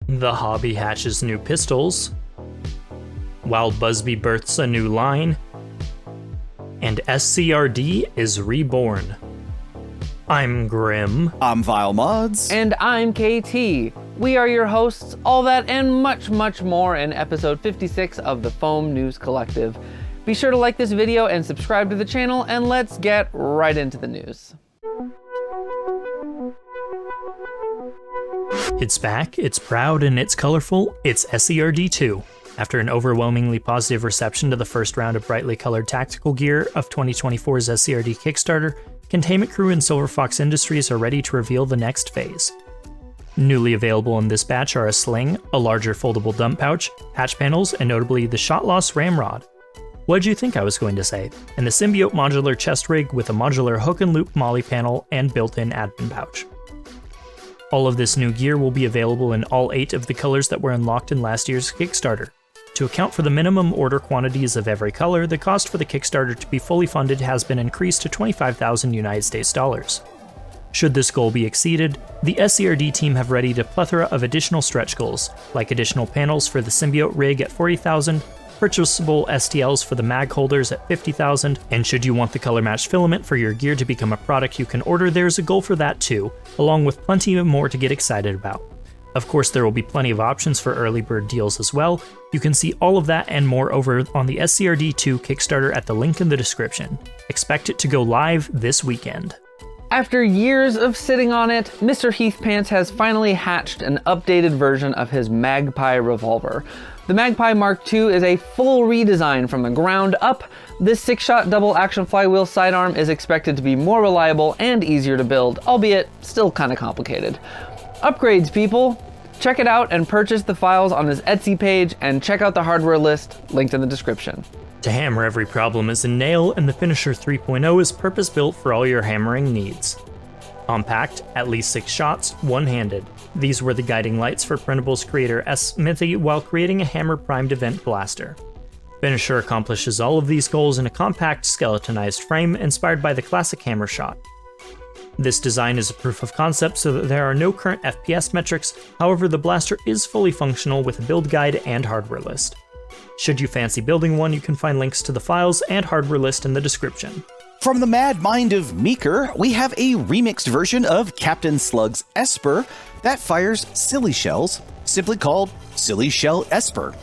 The hobby hatches new pistols, while BuzzBee births a new line, and SCRD is reborn. I'm Grim. I'm Vile Mods. And I'm KT. We are your hosts, all that and much, much more in episode 56 of the Foam News Collective. Be sure to like this video and subscribe to the channel, and let's get right into the news. It's back, it's proud, and it's colorful. It's SCRD 2. After an overwhelmingly positive reception to the first round of brightly colored tactical gear of 2024's SCRD Kickstarter, Containment Crew and Silver Fox Industries are ready to reveal the next phase. Newly available in this batch are a sling, a larger foldable dump pouch, patch panels, and notably the Shot Loss Ramrod. What'd you think I was going to say? And the Symbiote modular chest rig with a modular hook and loop molly panel and built-in admin pouch. All of this new gear will be available in all 8 of the colors that were unlocked in last year's Kickstarter. To account for the minimum order quantities of every color, the cost for the Kickstarter to be fully funded has been increased to $25,000 United States dollars. Should this goal be exceeded, the SCRD team have readied a plethora of additional stretch goals, like additional panels for the Symbiote rig at $40,000, purchasable STLs for the mag holders at $50,000, and should you want the color matched filament for your gear to become a product you can order, there's a goal for that too, along with plenty more to get excited about. Of course, there will be plenty of options for early bird deals as well. You can see all of that and more over on the SCRD 2 Kickstarter at the link in the description. Expect it to go live this weekend. After years of sitting on it, MisterHeathPants has finally hatched an updated version of his Magpie revolver. The Magpie Mk2 is a full redesign from the ground up. This 6-shot double action flywheel sidearm is expected to be more reliable and easier to build, albeit still kinda complicated. Upgrades, people! Check it out and purchase the files on his Etsy page, and check out the hardware list linked in the description. To hammer every problem is a nail, and the Finisher 3.0 is purpose-built for all your hammering needs. Compact, at least 6 shots, one-handed. These were the guiding lights for Printable's creator SSmithy while creating a hammer-primed event blaster. Finisher accomplishes all of these goals in a compact, skeletonized frame inspired by the classic Hammershot. This design is a proof of concept so that there are no current FPS metrics, however the blaster is fully functional with a build guide and hardware list. Should you fancy building one, you can find links to the files and hardware list in the description. From the mad mind of Meaker, we have a remixed version of Captain Slug's ESPER that fires silly shells, simply called Silly Shell ESPER.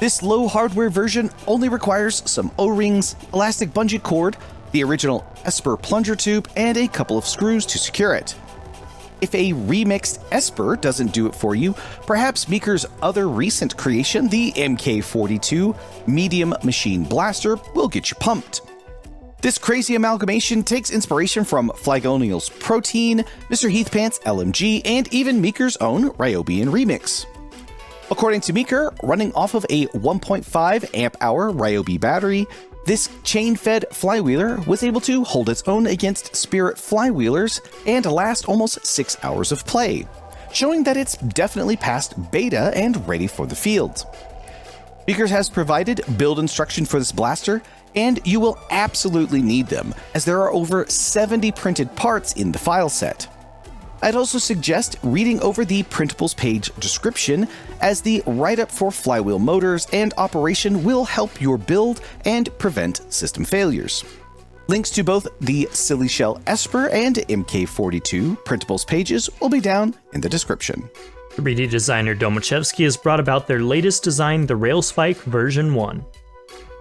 This low hardware version only requires some O-rings, elastic bungee cord, the original ESPER plunger tube, and a couple of screws to secure it. If a remixed ESPER doesn't do it for you, perhaps Meaker's other recent creation, the Mk2 Medium Machine Blaster, will get you pumped. This crazy amalgamation takes inspiration from Flygonial's Protein, MisterHeathPants LMG, and even Meaker's own Ryobian remix. According to Meaker, running off of a 1.5 amp-hour Ryobi battery, this chain-fed flywheeler was able to hold its own against Spirit flywheelers and last almost 6 hours of play, showing that it's definitely past beta and ready for the field. Meaker has provided build instruction for this blaster, and you will absolutely need them, as there are over 70 printed parts in the file set. I'd also suggest reading over the printables page description, as the write-up for flywheel motors and operation will help your build and prevent system failures. Links to both the Silly Shell ESPER and Mk2 printables pages will be down in the description. 3D designer Domochevsky has brought about their latest design, the Railspike version 1.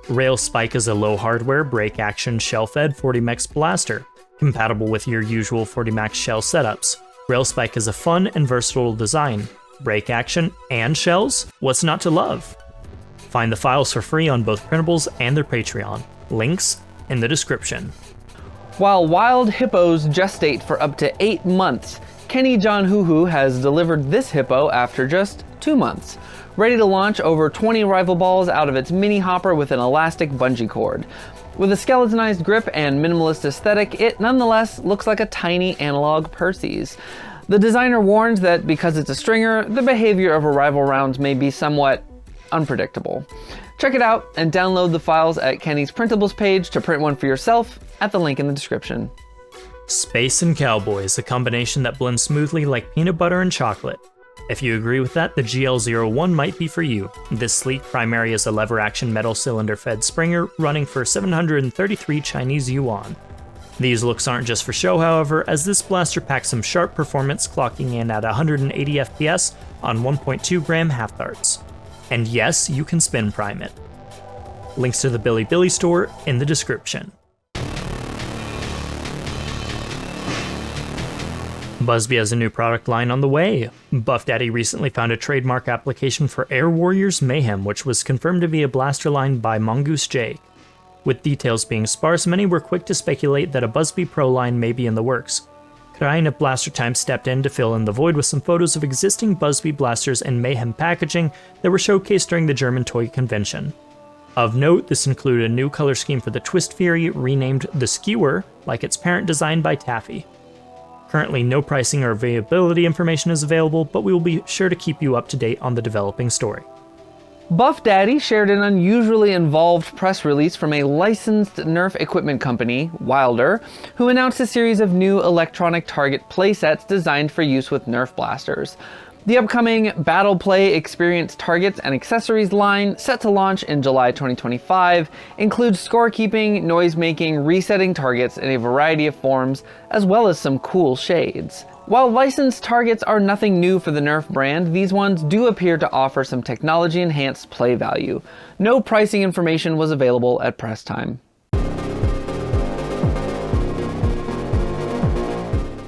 Railspike is a low hardware, break action, shell-fed 40 mex blaster, compatible with your usual 40 max shell setups. Railspike is a fun and versatile design. Break action and shells? What's not to love? Find the files for free on both printables and their Patreon. Links in the description. While wild hippos gestate for up to 8 months, kennyjohnhuhu has delivered this hippo after just 2 months. Ready to launch over 20 rival balls out of its mini hopper with an elastic bungee cord. With a skeletonized grip and minimalist aesthetic, it nonetheless looks like a tiny analog Perses. The designer warns that because it's a stringer, the behavior of arrival rounds may be somewhat unpredictable. Check it out and download the files at Kenny's printables page to print one for yourself at the link in the description. Space and Cowboys, a combination that blends smoothly like peanut butter and chocolate. If you agree with that, the GL01 might be for you. This sleek primary is a lever-action metal cylinder-fed Springer running for 733 Chinese yuan. These looks aren't just for show, however, as this blaster packs some sharp performance, clocking in at 180 FPS on 1.2 gram half darts. And yes, you can spin prime it. Links to the Bilibili store in the description. BuzzBee has a new product line on the way. Buff Daddy recently found a trademark application for Air Warriors Mayhem, which was confirmed to be a blaster line by Mongoose J. With details being sparse, many were quick to speculate that a BuzzBee Pro line may be in the works. Crying at Blaster Time stepped in to fill in the void with some photos of existing BuzzBee blasters and Mayhem packaging that were showcased during the German toy convention. Of note, this included a new color scheme for the Twist Fury, renamed the Skewer, like its parent designed by Taffy. Currently, no pricing or availability information is available, but we will be sure to keep you up to date on the developing story. Buff Daddy shared an unusually involved press release from a licensed Nerf equipment company, Wilder, who announced a series of new electronic target playsets designed for use with Nerf blasters. The upcoming Battle Play Experience Targets and Accessories line, set to launch in July 2025, includes scorekeeping, noise-making, resetting targets in a variety of forms, as well as some cool shades. While licensed targets are nothing new for the Nerf brand, these ones do appear to offer some technology-enhanced play value. No pricing information was available at press time.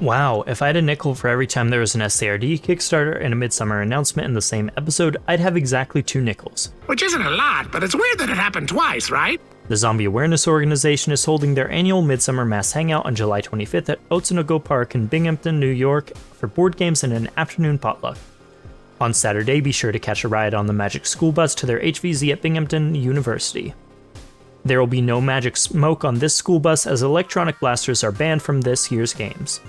Wow, if I had a nickel for every time there was an SCRD Kickstarter and a Midsummer announcement in the same episode, I'd have exactly 2 nickels. Which isn't a lot, but it's weird that it happened twice, right? The Zombie Awareness Organization is holding their annual Midsummer Mass Hangout on July 25th at Otsego Park in Binghamton, New York, for board games and an afternoon potluck. On Saturday, be sure to catch a ride on the Magic School Bus to their HVZ at Binghamton University. There will be no Magic Smoke on this school bus, as electronic blasters are banned from this year's games.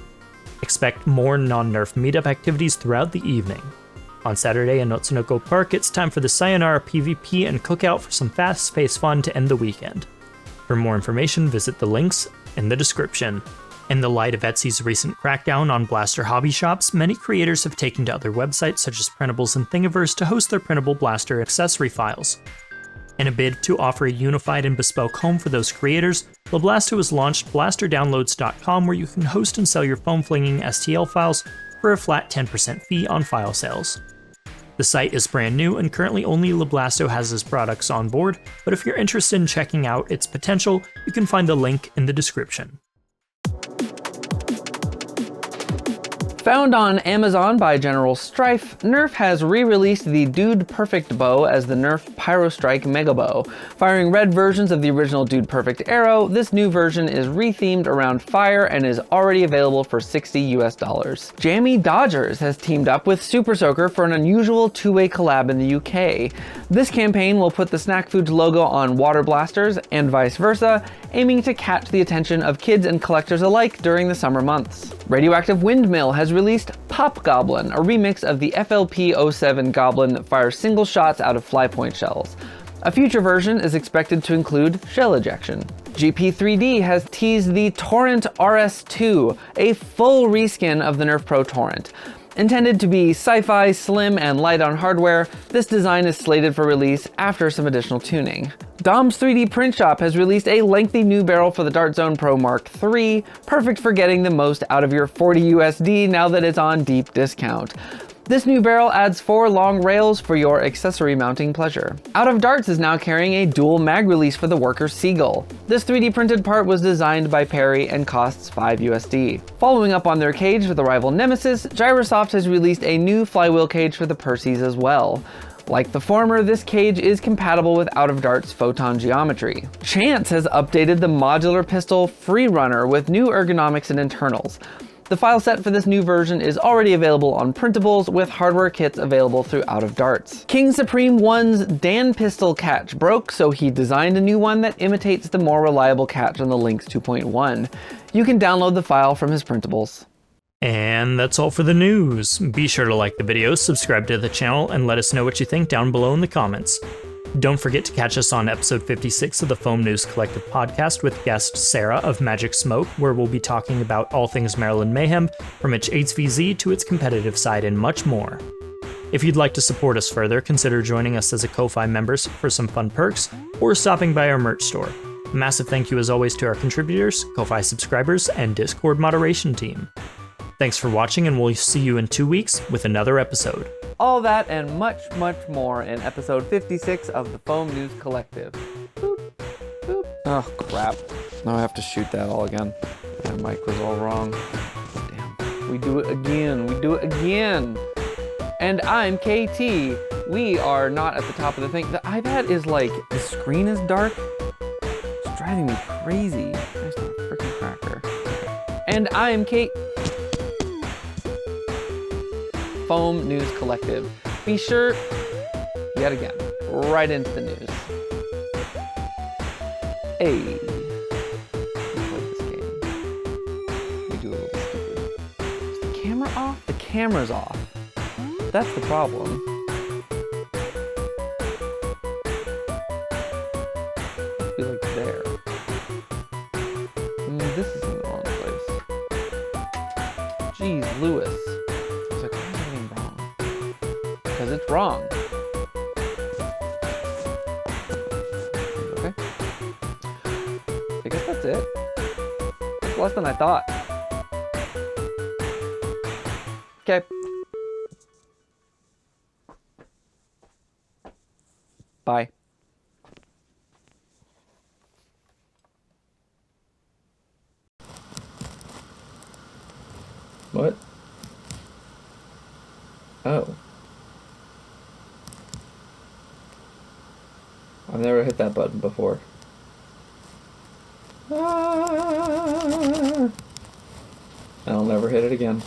Expect more non-Nerf meetup activities throughout the evening. On Saturday in Otsego Park, it's time for the Sayonara PvP and cookout for some fast-paced fun to end the weekend. For more information, visit the links in the description. In the light of Etsy's recent crackdown on blaster hobby shops, many creators have taken to other websites such as Printables and Thingiverse to host their printable blaster accessory files. In a bid to offer a unified and bespoke home for those creators, Lablasto has launched blasterdownloads.com, where you can host and sell your foam-flinging STL files for a flat 10% fee on file sales. The site is brand new and currently only Lablasto has its products on board, but if you're interested in checking out its potential, you can find the link in the description. Found on Amazon by General Strife, Nerf has re-released the Dude Perfect bow as the Nerf Pyrostrike Megabow. Firing red versions of the original Dude Perfect arrow, this new version is rethemed around fire and is already available for $60 US. Jammie Dodgers has teamed up with Super Soaker for an unusual two-way collab in the UK. This campaign will put the Snack Foods logo on water blasters and vice versa, aiming to catch the attention of kids and collectors alike during the summer months. Radioactive Windmill has released Popgoblin, a remix of the FLP-07 Goblin that fires single shots out of fly-point shells. A future version is expected to include shell ejection. GP3D has teased the Torrent RS2, a full reskin of the Nerf Pro Torrent. Intended to be sci-fi, slim, and light on hardware, this design is slated for release after some additional tuning. Dom's 3D Print Shop has released a lengthy new barrel for the Dart Zone Pro Mark III, perfect for getting the most out of your 40 USD now that it's on deep discount. This new barrel adds 4 long rails for your accessory mounting pleasure. Out of Darts is now carrying a dual mag release for the Worker Seagull. This 3D printed part was designed by Perry and costs 5 USD. Following up on their cage for the rival Nemesis, Gyrosoft has released a new Flywheel cage for the Perses as well. Like the former, this cage is compatible with Out of Dart's Photon geometry. Chance has updated the modular pistol Freerunner with new ergonomics and internals. The file set for this new version is already available on Printables, with hardware kits available through Out of Darts. King Supreme 1's Danpistol catch broke, so he designed a new one that imitates the more reliable catch on the Lynx 2.1. You can download the file from his Printables. And that's all for the news. Be sure to like the video, subscribe to the channel, and let us know what you think down below in the comments. Don't forget to catch us on episode 56 of the Foam News Collective podcast with guest Sarah of Magic Smoke, where we'll be talking about all things Maryland Mayhem, from its HVZ to its competitive side and much more. If you'd like to support us further, consider joining us as a Ko-Fi members for some fun perks, or stopping by our merch store. A massive thank you as always to our contributors, Ko-Fi subscribers, and Discord moderation team. Thanks for watching, and we'll see you in 2 weeks with another episode. All that and much, much more in episode 56 of the Foam News Collective. Boop, boop. Oh, crap. Now I have to shoot that all again. My mic was all wrong. Damn. We do it again. We do it again. And I'm KT. We are not at the top of the thing. The iPad is like, the screen is dark. It's driving me crazy. Nice little freaking cracker. And I'm Kate. Foam News Collective. Be sure, yet again, right into the news. Hey. Let's play this game. We do a little stupid. Is the camera off? The camera's off. That's the problem. Let's be like there. This is in the wrong place. Jeez, Lewis. I was like, why is everything wrong? Because it's wrong. Okay. I guess that's it. It's less than I thought. Okay. Bye. What? Oh. I've never hit that button before. Ah! I'll never hit it again.